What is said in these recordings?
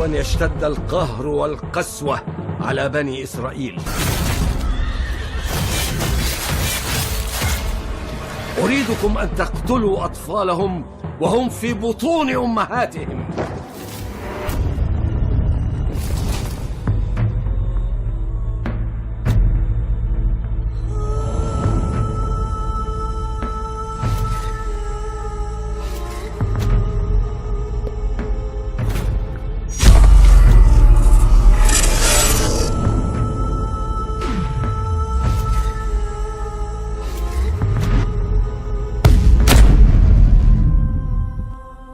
أن يشتد القهر والقسوة على بني إسرائيل. أريدكم أن تقتلوا أطفالهم وهم في بطون أمهاتهم.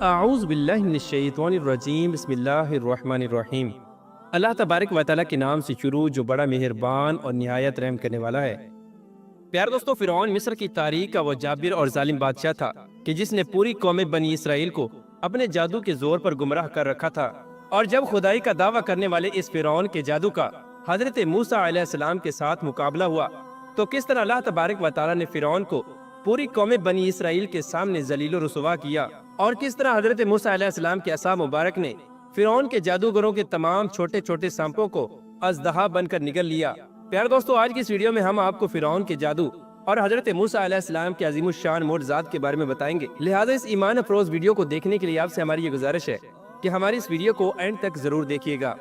اعوذ باللہ من الشیطان الرجیم، بسم اللہ الرحمن الرحیم۔ اللہ تبارک و تعالیٰ کے نام سے شروع جو بڑا مہربان اور نہایت رحم کرنے والا ہے۔ پیار دوستو، فرعون مصر کی تاریخ کا وہ جابر اور ظالم بادشاہ تھا کہ جس نے پوری قوم بنی اسرائیل کو اپنے جادو کے زور پر گمراہ کر رکھا تھا۔ اور جب خدائی کا دعویٰ کرنے والے اس فرعون کے جادو کا حضرت موسیٰ علیہ السلام کے ساتھ مقابلہ ہوا تو کس طرح اللہ تبارک و تعالیٰ نے فرعون کو پوری قوم بنی اسرائیل کے سامنے ذلیل و رسوا کیا، اور کس طرح حضرت موسیٰ علیہ السلام کے عصا مبارک نے فرعون کے جادوگروں کے تمام چھوٹے چھوٹے سانپوں کو اژدہا بن کر نگل لیا۔ پیار دوستو، آج کی اس ویڈیو میں ہم آپ کو فرعون کے جادو اور حضرت موسیٰ علیہ السلام کے عظیم الشان معجزات کے بارے میں بتائیں گے، لہٰذا اس ایمان افروز ویڈیو کو دیکھنے کے لیے آپ سے ہماری یہ گزارش ہے کہ ہماری اس ویڈیو کو اینڈ تک ضرور دیکھیے گا۔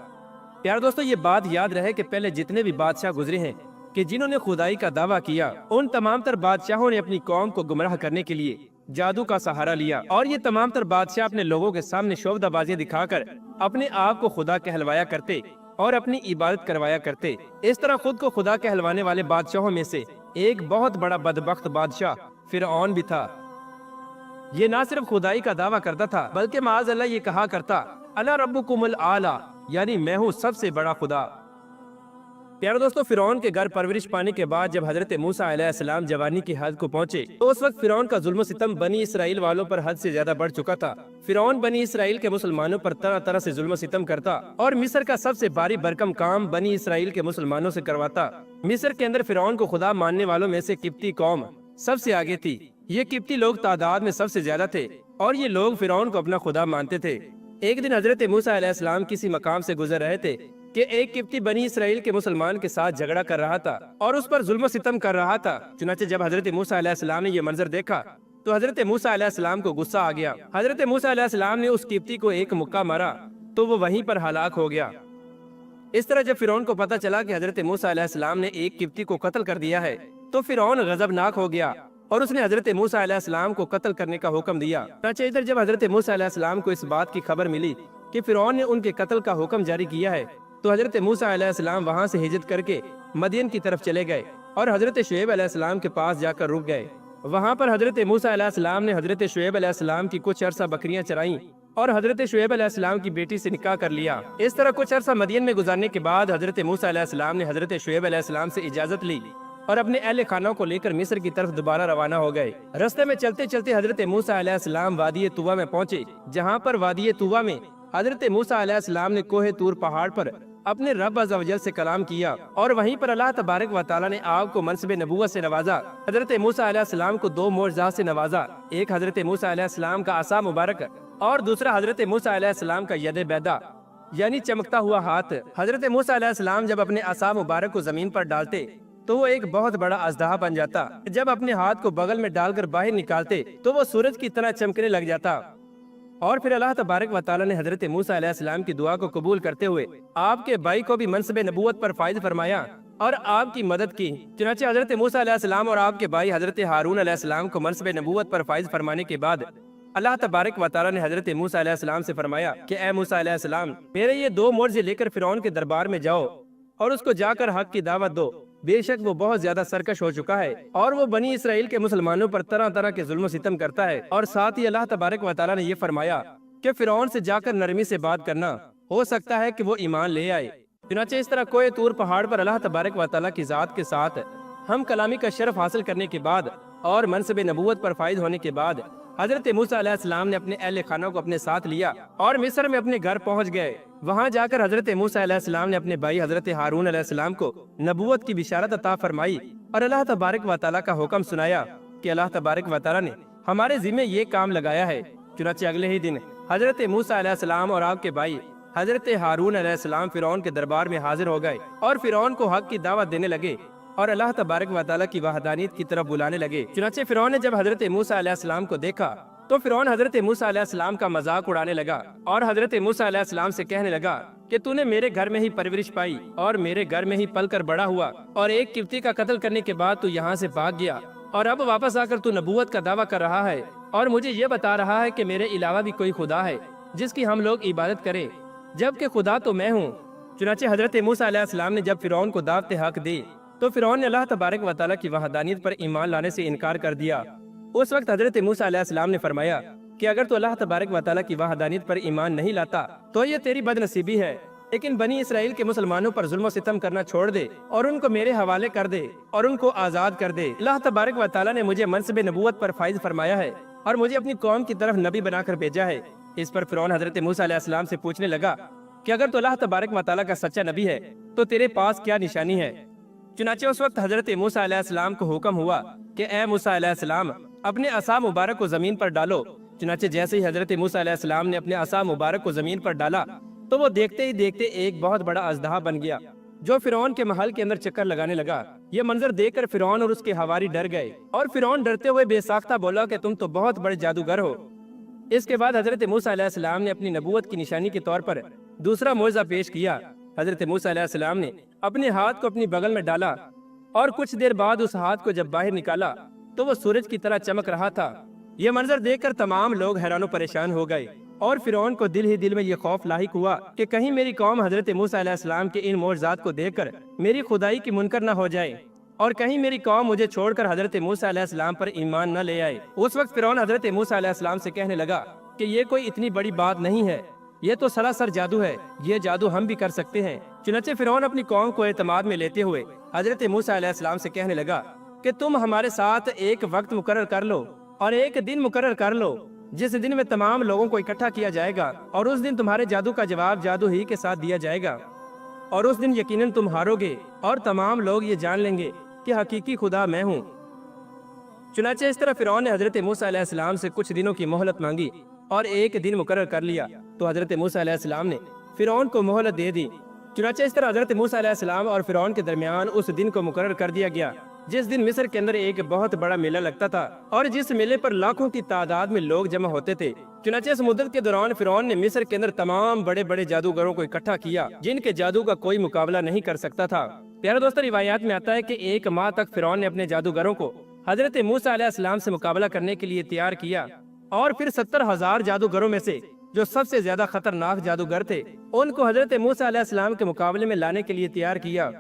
پیار دوستو، یہ بات یاد رہے کہ پہلے جتنے بھی بادشاہ گزرے ہیں کہ جنہوں نے خدائی کا دعویٰ کیا، ان تمام تر بادشاہوں نے اپنی قوم کو گمراہ کرنے کے لیے جادو کا سہارا لیا، اور یہ تمام تر بادشاہ اپنے لوگوں کے سامنے شعبدہ بازیاں دکھا کر اپنے آپ کو خدا کہلوایا کرتے اور اپنی عبادت کروایا کرتے۔ اس طرح خود کو خدا کہلوانے والے بادشاہوں میں سے ایک بہت بڑا بدبخت بادشاہ فرعون بھی تھا۔ یہ نہ صرف خدائی کا دعویٰ کرتا تھا بلکہ معاذ اللہ یہ کہا کرتا، انا ربکم الاعلی، یعنی میں ہوں سب سے بڑا خدا۔ پیارے دوستو، فرعون کے گھر پرورش پانے کے بعد جب حضرت موسیٰ علیہ السلام جوانی کی حد کو پہنچے تو اس وقت فرعون کا ظلم و ستم بنی اسرائیل والوں پر حد سے زیادہ بڑھ چکا تھا۔ فرعون بنی اسرائیل کے مسلمانوں پر طرح طرح سے ظلم و ستم کرتا اور مصر کا سب سے بھاری بھرکم کام بنی اسرائیل کے مسلمانوں سے کرواتا۔ مصر کے اندر فرعون کو خدا ماننے والوں میں سے قبطی قوم سب سے آگے تھی۔ یہ قبطی لوگ تعداد میں سب سے زیادہ تھے اور یہ لوگ فرعون کو اپنا خدا مانتے تھے۔ ایک دن حضرت موسیٰ علیہ السلام کسی مقام سے گزر رہے تھے کہ ایک قبطی بنی اسرائیل کے مسلمان کے ساتھ جھگڑا کر رہا تھا اور اس پر ظلم و ستم کر رہا تھا۔ چنانچہ جب حضرت موسیٰ علیہ السلام نے یہ منظر دیکھا تو حضرت موسیٰ علیہ السلام کو غصہ آ گیا۔ حضرت موسیٰ علیہ السلام نے اس قبطی کو ایک مکہ مارا تو وہ وہیں پر ہلاک ہو گیا۔ اس طرح جب فرعون کو پتہ چلا کہ حضرت موسیٰ علیہ السلام نے ایک قبطی کو قتل کر دیا ہے تو فرعون غضبناک ہو گیا اور اس نے حضرت موسیٰ علیہ السلام کو قتل کرنے کا حکم دیا۔ چنانچہ ادھر جب حضرت موسیٰ علیہ السلام کو اس بات کی خبر ملی کہ فرعون نے ان کے قتل کا حکم جاری کیا ہے تو حضرت موسیٰ علیہ السلام وہاں سے ہجرت کر کے مدین کی طرف چلے گئے اور حضرت شعیب علیہ السلام کے پاس جا کر رک گئے۔ وہاں پر حضرت موسیٰ علیہ السلام نے حضرت شعیب علیہ السلام کی کچھ عرصہ بکریاں چرائیں اور حضرت شعیب علیہ السلام کی بیٹی سے نکاح کر لیا۔ اس طرح کچھ عرصہ مدین میں گزارنے کے بعد حضرت موسیٰ علیہ السلام نے حضرت شعیب علیہ السلام سے اجازت لی اور اپنے اہل خانہ کو لے کر مصر کی طرف دوبارہ روانہ ہو گئے۔ رستے میں چلتے چلتے حضرت موسیٰ علیہ السلام وادی طویٰ میں پہنچے، جہاں پر وادی طویٰ میں حضرت موسیٰ علیہ السلام نے کوہ طور پہاڑ پر اپنے رب عز و جل سے کلام کیا، اور وہیں پر اللہ تبارک و تعالیٰ نے آپ کو منصب نبوت سے نوازا۔ حضرت موسیٰ علیہ السلام کو دو معجزات سے نوازا، ایک حضرت موسیٰ علیہ السلام کا عصا مبارک اور دوسرا حضرت موسیٰ علیہ السلام کا ید بیدا، یعنی چمکتا ہوا ہاتھ۔ حضرت موسیٰ علیہ السلام جب اپنے عصا مبارک کو زمین پر ڈالتے تو وہ ایک بہت بڑا اژدہا بن جاتا، جب اپنے ہاتھ کو بغل میں ڈال کر باہر نکالتے تو وہ سورج کی طرح چمکنے لگ جاتا۔ اور پھر اللہ تبارک و تعالیٰ نے حضرت موسیٰ علیہ السلام کی دعا کو قبول کرتے ہوئے آپ کے بھائی کو بھی منصب نبوت پر فائز فرمایا اور آپ کی مدد کی۔ چنانچہ حضرت موسیٰ علیہ السلام اور آپ کے بھائی حضرت ہارون علیہ السلام کو منصب نبوت پر فائز فرمانے کے بعد اللہ تبارک و تعالیٰ نے حضرت موسیٰ علیہ السلام سے فرمایا کہ اے موسیٰ علیہ السلام، میرے یہ دو معجزے لے کر فرعون کے دربار میں جاؤ اور اس کو جا کر حق کی دعوت دو، بے شک وہ بہت زیادہ سرکش ہو چکا ہے اور وہ بنی اسرائیل کے مسلمانوں پر طرح طرح کے ظلم و ستم کرتا ہے۔ اور ساتھ ہی اللہ تبارک و تعالیٰ نے یہ فرمایا کہ فرعون سے جا کر نرمی سے بات کرنا، ہو سکتا ہے کہ وہ ایمان لے آئے۔ چنانچہ اس طرح کوہ طور پہاڑ پر اللہ تبارک و تعالیٰ کی ذات کے ساتھ ہم کلامی کا شرف حاصل کرنے کے بعد اور منصب نبوت پر فائز ہونے کے بعد حضرت موسیٰ علیہ السلام نے اپنے اہل خانہ کو اپنے ساتھ لیا اور مصر میں اپنے گھر پہنچ گئے۔ وہاں جا کر حضرت موسیٰ علیہ السلام نے اپنے بھائی حضرت ہارون علیہ السلام کو نبوت کی بشارت عطا فرمائی اور اللہ تبارک و تعالیٰ کا حکم سنایا کہ اللہ تبارک و تعالیٰ نے ہمارے ذمہ یہ کام لگایا ہے۔ چنانچہ اگلے ہی دن حضرت موسیٰ علیہ السلام اور آپ کے بھائی حضرت ہارون علیہ السلام فرعون کے دربار میں حاضر ہو گئے اور فرعون کو حق کی دعوت دینے لگے اور اللہ تبارک و تعالیٰ کی وحدانیت کی طرف بلانے لگے۔ چنانچہ فرعون نے جب حضرت موسیٰ علیہ السلام کو دیکھا تو فرعون حضرت موسیٰ علیہ السلام کا مذاق اڑانے لگا اور حضرت موسیٰ علیہ السلام سے کہنے لگا کہ تو نے میرے گھر میں ہی پرورش پائی اور میرے گھر میں ہی پل کر بڑا ہوا، اور ایک قبطی کا قتل کرنے کے بعد تو یہاں سے بھاگ گیا، اور اب واپس آ کر تو نبوت کا دعویٰ کر رہا ہے اور مجھے یہ بتا رہا ہے کہ میرے علاوہ بھی کوئی خدا ہے جس کی ہم لوگ عبادت کریں، جبکہ خدا تو میں ہوں۔ چنانچہ حضرت موسیٰ علیہ السلام نے جب فرعون کو دعوت حق دی تو فرعون نے اللہ تبارک و تعالیٰ کی وحدانیت پر ایمان لانے سے انکار کر دیا۔ اس وقت حضرت موسیٰ علیہ السلام نے فرمایا کہ اگر تو اللہ تبارک و تعالیٰ کی وحدانیت پر ایمان نہیں لاتا تو یہ تیری بد نصیبی ہے، لیکن بنی اسرائیل کے مسلمانوں پر ظلم و ستم کرنا چھوڑ دے اور ان کو میرے حوالے کر دے اور ان کو آزاد کر دے۔ اللہ تبارک و تعالیٰ نے مجھے منصب نبوت پر فائز فرمایا ہے اور مجھے اپنی قوم کی طرف نبی بنا کر بھیجا ہے۔ اس پر فرعون حضرت موسیٰ علیہ السلام سے پوچھنے لگا کہ اگر تو اللہ تبارک و تعالیٰ کا سچا نبی ہے تو تیرے پاس کیا نشانی ہے؟ چنانچہ اس وقت حضرت موسیٰ علیہ السلام کو حکم ہوا کہ اے موسیٰ علیہ السلام اپنے عصا مبارک کو زمین پر ڈالو۔ چنانچہ جیسے ہی حضرت موسیٰ علیہ السلام نے اپنے عصا مبارک کو زمین پر ڈالا تو وہ دیکھتے ہی دیکھتے ایک بہت بڑا اژدہا بن گیا جو فرعون کے محل کے اندر چکر لگانے لگا۔ یہ منظر دیکھ کر فرعون اور اس کے حواری ڈر گئے اور فرعون ڈرتے ہوئے بے ساختہ بولا کہ تم تو بہت بڑے جادوگر ہو۔ اس کے بعد حضرت موسیٰ علیہ السلام نے اپنی نبوت کی نشانی کے طور پر دوسرا معجزہ پیش کیا۔ حضرت موسیٰ علیہ السلام نے اپنے ہاتھ کو اپنی بغل میں ڈالا اور کچھ دیر بعد اس ہاتھ کو جب باہر نکالا تو وہ سورج کی طرح چمک رہا تھا۔ یہ منظر دیکھ کر تمام لوگ حیران و پریشان ہو گئے اور فرعون کو دل ہی دل میں یہ خوف لاحق ہوا کہ کہیں میری قوم حضرت موسیٰ علیہ السلام کے ان معجزات کو دیکھ کر میری خدائی کی منکر نہ ہو جائے اور کہیں میری قوم مجھے چھوڑ کر حضرت موسیٰ علیہ السلام پر ایمان نہ لے آئے۔ اس وقت فرعون حضرت موسیٰ علیہ السلام سے کہنے لگا کہ یہ کوئی اتنی بڑی بات نہیں ہے، یہ تو سراسر جادو ہے، یہ جادو ہم بھی کر سکتے ہیں۔ چنانچہ فرعون اپنی قوم کو اعتماد میں لیتے ہوئے حضرت موسیٰ علیہ السلام سے کہنے لگا کہ تم ہمارے ساتھ ایک وقت مقرر کر لو اور ایک دن مقرر کر لو جس دن میں تمام لوگوں کو اکٹھا کیا جائے گا، اور اس دن تمہارے جادو کا جواب جادو ہی کے ساتھ دیا جائے گا، اور اس دن یقیناً تم ہارو گے اور تمام لوگ یہ جان لیں گے کہ حقیقی خدا میں ہوں۔ چنانچہ اس طرح فرعون نے حضرت موسیٰ علیہ السلام سے کچھ دنوں کی مہلت مانگی اور ایک دن مقرر کر لیا تو حضرت موسیٰ علیہ السلام نے فرعون کو مہلت دے دی۔ چنانچہ اس طرح حضرت موسیٰ علیہ السلام اور فرعون کے درمیان اس دن کو مقرر کر دیا گیا جس دن مصر کے اندر ایک بہت بڑا میلہ لگتا تھا اور جس میلے پر لاکھوں کی تعداد میں لوگ جمع ہوتے تھے۔ چنانچہ اس مدت کے دوران فرعون نے مصر کے اندر تمام بڑے بڑے جادوگروں کو اکٹھا کیا جن کے جادو کا کوئی مقابلہ نہیں کر سکتا تھا۔ پیارے دوستو، روایات میں آتا ہے کہ ایک ماہ تک فرعون نے اپنے جادوگروں کو حضرت موسیٰ علیہ السلام سے مقابلہ کرنے کے لیے تیار کیا، اور پھر 70,000 جادوگروں میں سے جو سب سے زیادہ خطرناک جادوگر تھے ان کو حضرت موسیٰ علیہ السلام کے مقابلے میں لانے کے لیے تیار کیا۔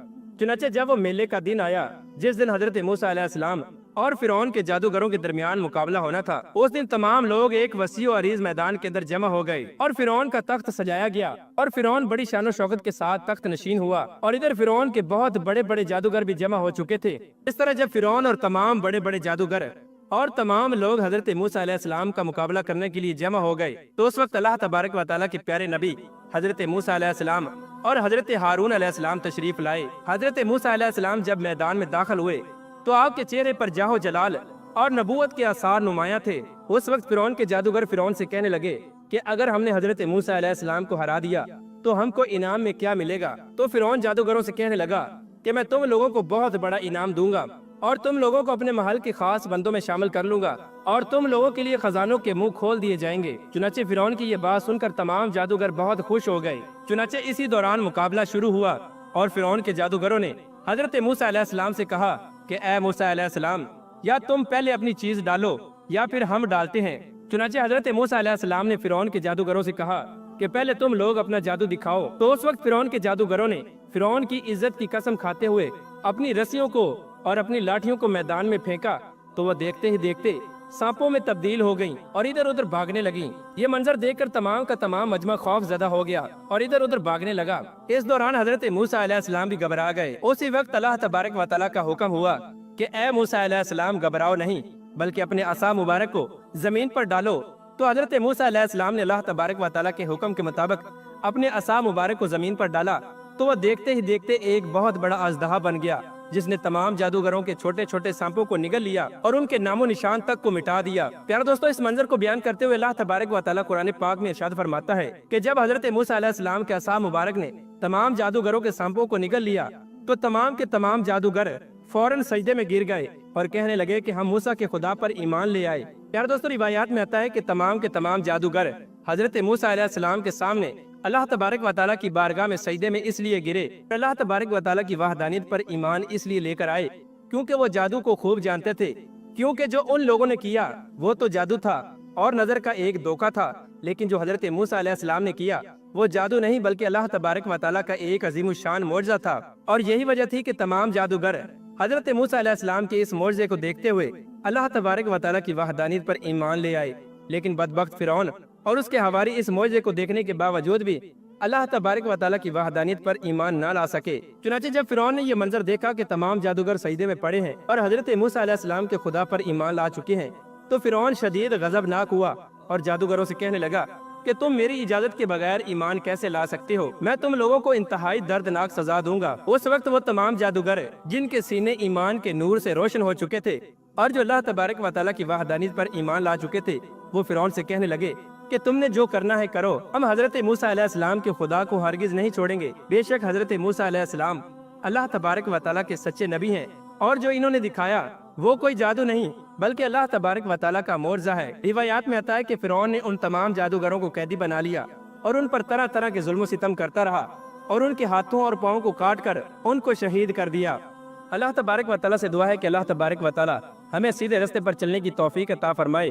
چنانچہ جب وہ میلے کا دن آیا جس دن حضرت موسیٰ علیہ السلام اور فرعون کے جادوگروں کے درمیان مقابلہ ہونا تھا، اس دن تمام لوگ ایک وسیع و عریض میدان کے اندر جمع ہو گئے اور فرعون کا تخت سجایا گیا اور فرعون بڑی شان و شوکت کے ساتھ تخت نشین ہوا، اور ادھر فرعون کے بہت بڑے بڑے جادوگر بھی جمع ہو چکے تھے۔ اس طرح جب فرعون اور تمام بڑے بڑے جادوگر اور تمام لوگ حضرت موسیٰ علیہ السلام کا مقابلہ کرنے کے لیے جمع ہو گئے تو اس وقت اللہ تبارک و تعالیٰ کے پیارے نبی حضرت موسیٰ علیہ السلام اور حضرت ہارون علیہ السلام تشریف لائے۔ حضرت موسیٰ علیہ السلام جب میدان میں داخل ہوئے تو آپ کے چہرے پر جاہ و جلال اور نبوت کے آثار نمایاں تھے۔ اس وقت فرعون کے جادوگر فرعون سے کہنے لگے کہ اگر ہم نے حضرت موسیٰ علیہ السلام کو ہرا دیا تو ہم کو انعام میں کیا ملے گا؟ تو فرعون جادوگروں سے کہنے لگا کہ میں تم لوگوں کو بہت بڑا انعام دوں گا اور تم لوگوں کو اپنے محل کے خاص بندوں میں شامل کر لوں گا اور تم لوگوں کے لیے خزانوں کے منہ کھول دیے جائیں گے۔ چنانچہ فرعون کی یہ بات سن کر تمام جادوگر بہت خوش ہو گئے۔ چنانچہ اسی دوران مقابلہ شروع ہوا اور فرعون کے جادوگروں نے حضرت موسیٰ علیہ السلام سے کہا کہ اے موسیٰ علیہ السلام، یا تم پہلے اپنی چیز ڈالو یا پھر ہم ڈالتے ہیں۔ چنانچہ حضرت موسیٰ علیہ السلام نے فرعون کے جادوگروں سے کہا کہ پہلے تم لوگ اپنا جادو دکھاؤ۔ تو اس وقت فرعون کے جادوگروں نے فرعون کی عزت کی قسم کھاتے ہوئے اپنی رسیوں کو اور اپنی لاٹھیوں کو میدان میں پھینکا تو وہ دیکھتے ہی دیکھتے سانپوں میں تبدیل ہو گئیں اور ادھر ادھر بھاگنے لگیں۔ یہ منظر دیکھ کر تمام کا تمام مجمع خوف زدہ ہو گیا اور ادھر ادھر بھاگنے لگا۔ اس دوران حضرت موسیٰ علیہ السلام بھی گھبرا گئے۔ اسی وقت اللہ تبارک و تعالیٰ کا حکم ہوا کہ اے موسیٰ علیہ السلام، گھبراؤ نہیں بلکہ اپنے عصا مبارک کو زمین پر ڈالو۔ تو حضرت موسیٰ علیہ السلام نے اللہ تبارک و تعالیٰ کے حکم کے مطابق اپنے عصا مبارک کو زمین پر ڈالا تو وہ دیکھتے ہی دیکھتے ایک بہت بڑا اژدہا بن گیا جس نے تمام جادوگروں کے چھوٹے چھوٹے سانپوں کو نگل لیا اور ان کے نام و نشان تک کو مٹا دیا۔ پیارے دوستو، اس منظر کو بیان کرتے ہوئے اللہ تبارک و تعالیٰ قرآن پاک میں ارشاد فرماتا ہے کہ جب حضرت موسیٰ علیہ السلام کے عصا مبارک نے تمام جادوگروں کے سانپوں کو نگل لیا تو تمام کے تمام جادوگر فوراً سجدے میں گر گئے اور کہنے لگے کہ ہم موسیٰ کے خدا پر ایمان لے آئے۔ پیارے دوستو، روایات میں آتا ہے کہ تمام کے تمام جادوگر حضرت موسیٰ علیہ السلام کے سامنے اللہ تبارک و تعالیٰ کی بارگاہ میں سجدے میں اس لیے گرے، اللہ تبارک و تعالیٰ کی وحدانیت پر ایمان اس لیے لے کر آئے کیونکہ وہ جادو کو خوب جانتے تھے، کیونکہ جو ان لوگوں نے کیا وہ تو جادو تھا اور نظر کا ایک دھوکہ تھا، لیکن جو حضرت موسیٰ علیہ السلام نے کیا وہ جادو نہیں بلکہ اللہ تبارک و تعالیٰ کا ایک عظیم الشان معجزہ تھا۔ اور یہی وجہ تھی کہ تمام جادوگر حضرت موسیٰ علیہ السلام کے اس معجزے کو دیکھتے ہوئے اللہ تبارک و تعالیٰ کی وحدانیت پر ایمان لے آئے، لیکن بدبخت فرعون اور اس کے حواری اس معجزے کو دیکھنے کے باوجود بھی اللہ تبارک و تعالیٰ کی وحدانیت پر ایمان نہ لا سکے۔ چنانچہ جب فرعون نے یہ منظر دیکھا کہ تمام جادوگر سجدے میں پڑے ہیں اور حضرت موسیٰ علیہ السلام کے خدا پر ایمان لا چکے ہیں تو فرعون شدید غضبناک ہوا اور جادوگروں سے کہنے لگا کہ تم میری اجازت کے بغیر ایمان کیسے لا سکتے ہو؟ میں تم لوگوں کو انتہائی دردناک سزا دوں گا۔ اس وقت وہ تمام جادوگر جن کے سینے ایمان کے نور سے روشن ہو چکے تھے اور جو اللہ تبارک و تعالیٰ کی وحدانیت پر ایمان لا چکے تھے وہ فرعون سے کہنے لگے کہ تم نے جو کرنا ہے کرو، ہم حضرت موسیٰ علیہ السلام کے خدا کو ہرگز نہیں چھوڑیں گے۔ بے شک حضرت موسیٰ علیہ السلام اللہ تبارک و تعالیٰ کے سچے نبی ہیں اور جو انہوں نے دکھایا وہ کوئی جادو نہیں بلکہ اللہ تبارک و تعالیٰ کا معجزہ ہے۔ روایات میں آتا ہے کہ فرعون نے ان تمام جادوگروں کو قیدی بنا لیا اور ان پر طرح طرح کے ظلم و ستم کرتا رہا اور ان کے ہاتھوں اور پاؤں کو کاٹ کر ان کو شہید کر دیا۔ اللہ تبارک و تعالیٰ سے دعا ہے کہ اللہ تبارک و تعالیٰ ہمیں سیدھے راستے پر چلنے کی توفیق عطا فرمائے۔